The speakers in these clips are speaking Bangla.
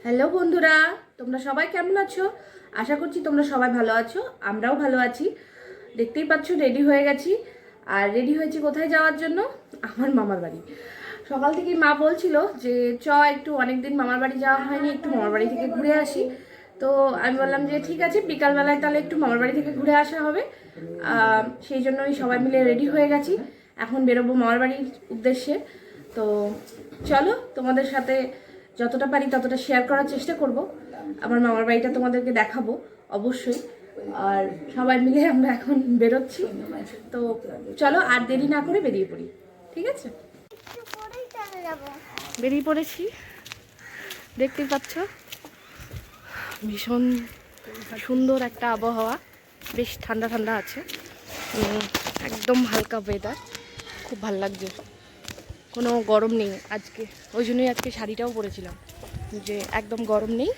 হ্যালো বন্ধুরা, তোমরা সবাই কেমন আছো? আশা করছি তোমরা সবাই ভালো আছো, আমরাও ভালো আছি। দেখতেই পাচ্ছ রেডি হয়ে গেছি। আর রেডি হয়েছি কোথায় যাওয়ার জন্য? আমার মামার বাড়ি। সকাল থেকেই মা বলছিল যে একটু অনেকদিন মামার বাড়ি যাওয়া হয়নি, একটু মামার বাড়ি থেকে ঘুরে আসি। তো আমি বললাম যে ঠিক আছে, বিকালবেলায় তাহলে একটু মামার বাড়ি থেকে ঘুরে আসা হবে। সেই জন্যই সবাই মিলে রেডি হয়ে গেছি, এখন বেরোবো মামার বাড়ির উদ্দেশ্যে। তো চলো, তোমাদের সাথে যতটা পারি ততটা শেয়ার করার চেষ্টা করব। আমার মামার বাড়িটা তোমাদেরকে দেখাবো অবশ্যই। আর সবাই মিলে আমরা এখন বেরোচ্ছি। তো চলো, আর দেরি না করে বেরিয়ে পড়ি, ঠিক আছে? বেরিয়ে পড়েছি, দেখতেই পাচ্ছ ভীষণ সুন্দর একটা আবহাওয়া, বেশ ঠান্ডা ঠান্ডা আছে, একদম হালকা ওয়েদার, খুব ভাল লাগছে, কোনো গরম নেই আজকে। ওই জন্যই আজকে শাড়িটাও পরেছিলাম, যে একদম গরম নেই,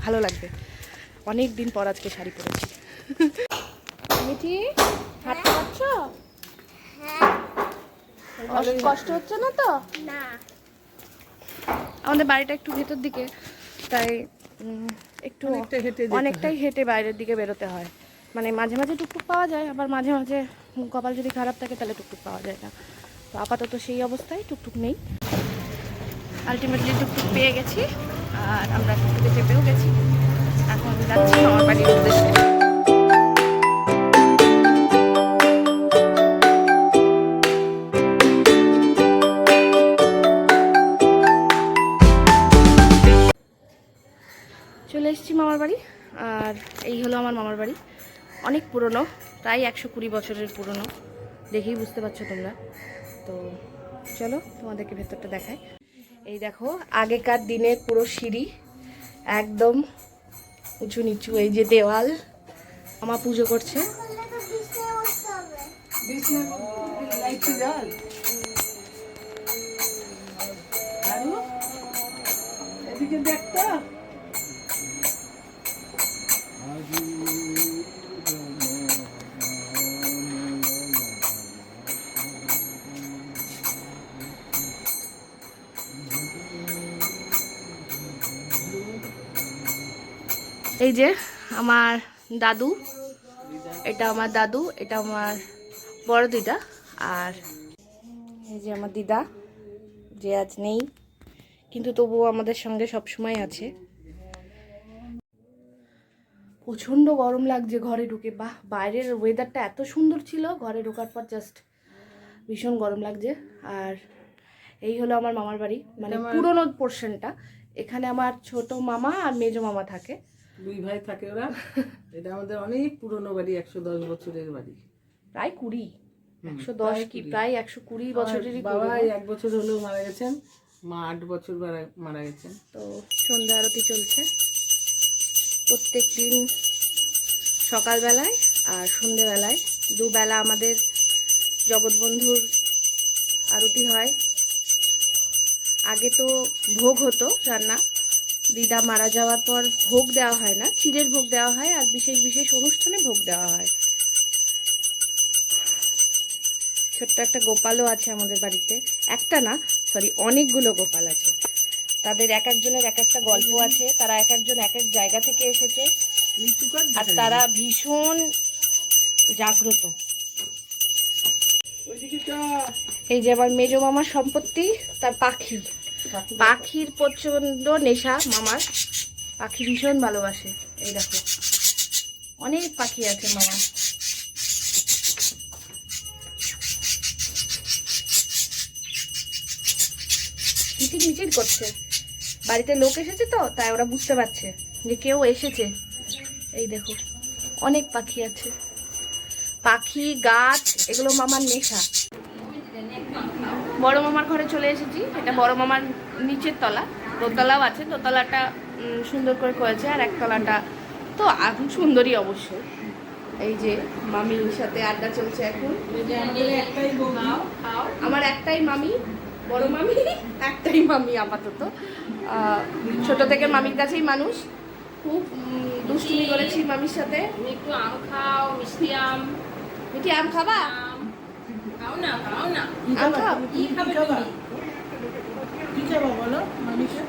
ভালো লাগবে। অনেক দিন পর আজকে শাড়ি পরেছি। মিঠি, হাঁটতে পারছো? কষ্ট হচ্ছে না তো? না, আমাদের বাড়িটা একটু ভেতর দিকে, তাই একটু অনেকটাই হেঁটে বাইরের দিকে বেরোতে হয়। মানে মাঝে মাঝে টুকটুক পাওয়া যায়, আবার মাঝে মাঝে কপাল যদি খারাপ থাকে তাহলে টুকটুক পাওয়া যায় না। তো আপাতত সেই অবস্থায় টুকটুক নেই। আলটিমেটলি টুকটুক পেয়ে গেছি, আর আমরা টুকটুকে চেপেও গেছি। এখন যাচ্ছি আমার বাড়ির উদ্দেশ্যে। চলে এসেছি মামার বাড়ি, আর এই হলো আমার মামার বাড়ি। অনেক পুরনো, প্রায় 120 বছরের পুরনো, দেখেই বুঝতে পারছো তোমরা। তো চলো তোমাদেরকে ভেতরটা দেখাই। এই দেখো, আগেকার দিনের পুরো সিঁড়ি, একদম উঁচু নিচু, এই যে দেওয়াল। আমার পুজো করছে। এই যে আমার দাদু, এটা আমার দাদু, এটা আমার বড় দিদা, আর এই যে আমার দিদা, যে আজ নেই কিন্তু তবুও আমাদের সঙ্গে সব সময় আছে। প্রচণ্ড গরম লাগছে ঘরে ঢুকে। বাহ, বাইরের ওয়েদারটা এত সুন্দর ছিল, ঘরে ঢোকার পর জাস্ট ভীষণ গরম লাগছে। আর এই হলো আমার মামার বাড়ি, মানে পুরোনো পোর্শনটা। এখানে আমার ছোট মামা আর মেজো মামা থাকে, দুই ভাই থাকে ওরা। এটা আমাদের অনেক পুরনো বাড়ি, 110 বছরের বাড়ি। প্রায় 20, 110 কি প্রায় 120 বছরেরই। বাবা 1 বছর হলেও মারা গেছেন, মা 8 বছর মারা গেছেন। তো সন্ধ্যা আরতি চলছে প্রত্যেক দিন সকালবেলায় আর সন্ধেবেলায়, দুবেলা আমাদের জগৎবন্ধুর আরতি হয়। আগে তো ভোগ হতো রান্না, দিদা মারা যাওয়ার পর ভোগ দেওয়া হয় না, চিড়ের ভোগ দেওয়া হয়, আর বিশেষ বিশেষ অনুষ্ঠানে ভোগ দেওয়া হয়। ছোট্ট একটা গোপালও আছে আমাদের বাড়িতে, একটা না সরি, অনেকগুলো গোপাল আছে। তাদের এক একজনের এক একটা গল্প আছে, তারা এক একজন এক এক জায়গা থেকে এসেছে, আর তারা ভীষণ জাগ্রত। এই যে আমার মেজো মামার সম্পত্তি, তার পাখি, পাখির প্রচন্ড নেশা মামার, পাখি ভীষণ ভালোবাসে। এই দেখো অনেক পাখি আছে মামার। মিচির মিচির করছে, বাড়িতে লোক এসেছে তো তাই ওরা বুঝতে পারছে যে কেউ এসেছে। এই দেখো অনেক পাখি আছে, পাখি গাছ এগুলো মামার নেশা। বড় মামার ঘরে চলে এসেছি, এটা বড় মামার নিচের তলা, দোতলাও আছে, দোতলাটা সুন্দর করে করেছে, আর একতলাটা তো এখন সুন্দরই অবশ্যই। এই যে মামির সাথে আড্ডা চলছে এখন। আমার একটাই মামি, বড় মামি, একটাই মামি আপাতত। ছোট থেকে মামির কাছেই মানুষ, খুব দুষ্টুমি করেছি মামির সাথে। একটু আম খাও, মিষ্টি আম। মিঠি আম খাবা? খাও না, খাও না। আম খাও? কি খাবে তুমি? কি খাবো বলো মামিকে?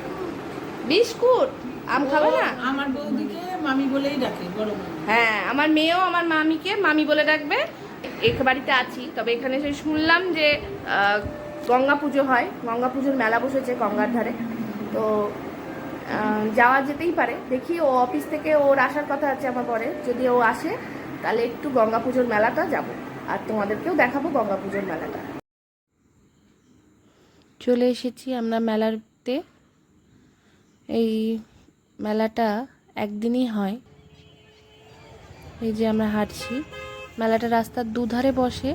বিস্কুট, আম খাবে না? আমার বৌদিকে মামি বলেই ডাকে, বড় মামি। হ্যাঁ, আমার মেয়েও আমার মামিকে মামি বলে ডাকবে। এক বাড়িতে আছি, তবে এখানে এসে শুনলাম যে গঙ্গা পুজো হয়, গঙ্গা পুজোর মেলা বসেছে গঙ্গার ধারে। তো যাওয়া যেতেই পারে, দেখি ও অফিস থেকে ওর আসার কথা আছে আমার পরে, যদি ও আসে তাহলে একটু গঙ্গা পুজোর মেলাটা যাব, আর তোমাদেরকেও দেখাবো গঙ্গা পুজোর মেলাটা। চলে এসেছি আমরা মেলাতে। এই মেলাটা একদিনই হয়। এই যে আমরা হাঁটছি, মেলাটা রাস্তার দুধারে বসে,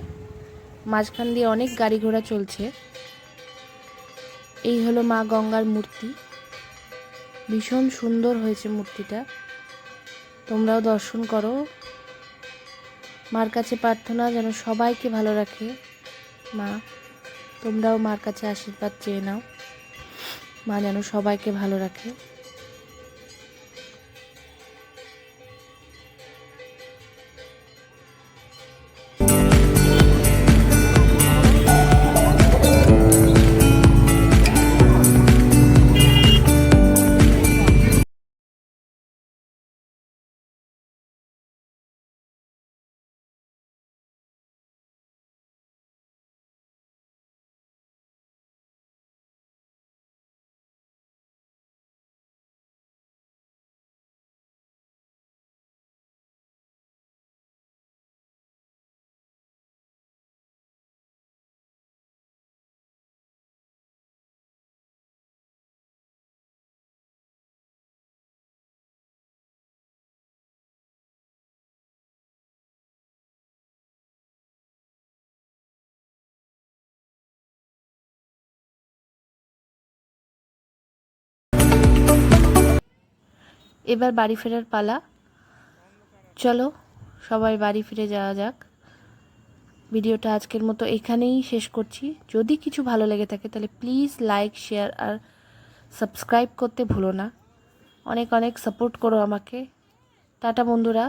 মাঝখান দিয়ে অনেক গাড়ি ঘোড়া চলছে। এই হলো মা গঙ্গার মূর্তি, ভীষণ সুন্দর হয়েছে মূর্তিটা, তোমরাও দর্শন করো। মার কাছে প্রার্থনা যেন সবাইকে ভালো রাখে মা, তোমরাও মার কাছে আশীর্বাদ চেয়ে নাও, মা যেন সবাইকে ভালো রাখে। এবার বাড়ি ফেরার পালা, চলো সবাই বাড়ি ফিরে যাওয়া যাক। ভিডিওটা আজকের মতো এখানেই শেষ করছি। যদি কিছু ভালো লেগে থাকে তাহলে প্লিজ লাইক, শেয়ার আর সাবস্ক্রাইব করতে ভুলো না। অনেক অনেক সাপোর্ট করো আমাকে। টাটা বন্ধুরা।